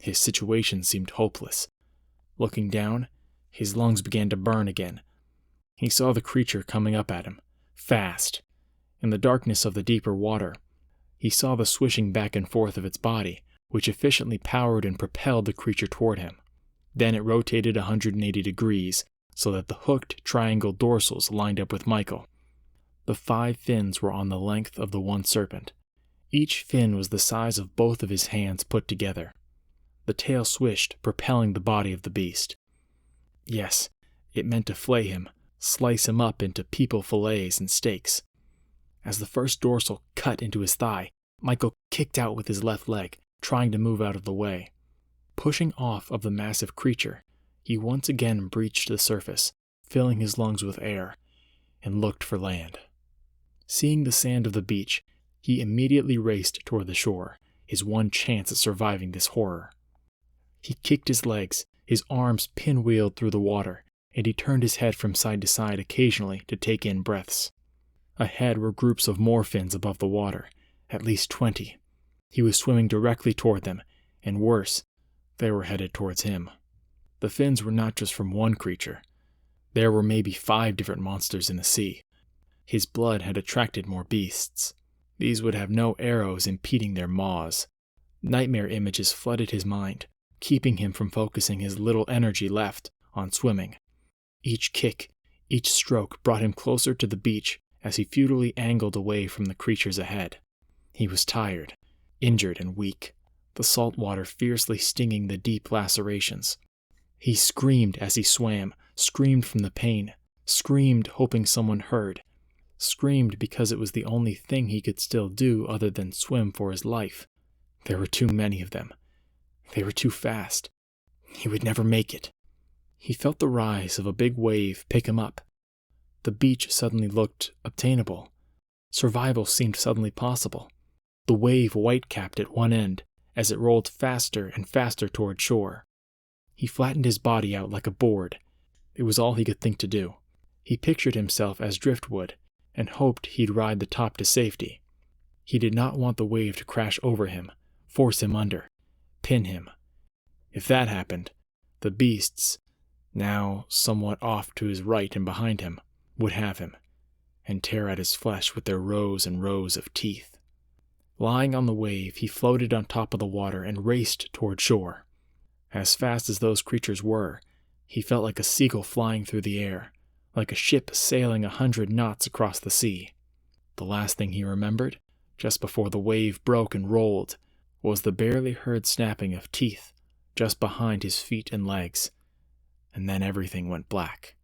His situation seemed hopeless. Looking down, his lungs began to burn again. He saw the creature coming up at him, fast. In the darkness of the deeper water, he saw the swishing back and forth of its body, which efficiently powered and propelled the creature toward him. Then it rotated 180 degrees, so that the hooked triangle dorsals lined up with Mykal. The 5 fins were on the length of the one serpent. Each fin was the size of both of his hands put together. The tail swished, propelling the body of the beast. Yes, it meant to flay him, slice him up into people fillets and steaks. As the first dorsal cut into his thigh, Mykal kicked out with his left leg, trying to move out of the way. Pushing off of the massive creature, he once again breached the surface, filling his lungs with air, and looked for land. Seeing the sand of the beach, he immediately raced toward the shore, his one chance at surviving this horror. He kicked his legs, his arms pinwheeled through the water, and he turned his head from side to side occasionally to take in breaths. Ahead were groups of more fins above the water, at least 20. He was swimming directly toward them, and worse, they were headed towards him. The fins were not just from one creature. There were maybe 5 different monsters in the sea. His blood had attracted more beasts. These would have no arrows impeding their maws. Nightmare images flooded his mind, keeping him from focusing his little energy left on swimming. Each kick, each stroke brought him closer to the beach as he futilely angled away from the creatures ahead. He was tired, injured and weak, the salt water fiercely stinging the deep lacerations. He screamed as he swam, screamed from the pain, screamed hoping someone heard, screamed because it was the only thing he could still do other than swim for his life. There were too many of them. They were too fast. He would never make it. He felt the rise of a big wave pick him up. The beach suddenly looked obtainable. Survival seemed suddenly possible. The wave white-capped at one end as it rolled faster and faster toward shore. He flattened his body out like a board. It was all he could think to do. He pictured himself as driftwood and hoped he'd ride the top to safety. He did not want the wave to crash over him, force him under, pin him. If that happened, the beasts, now somewhat off to his right and behind him, would have him, and tear at his flesh with their rows and rows of teeth. Lying on the wave, he floated on top of the water and raced toward shore. As fast as those creatures were, he felt like a seagull flying through the air, like a ship sailing 100 knots across the sea. The last thing he remembered, just before the wave broke and rolled, was the barely heard snapping of teeth just behind his feet and legs, and then everything went black.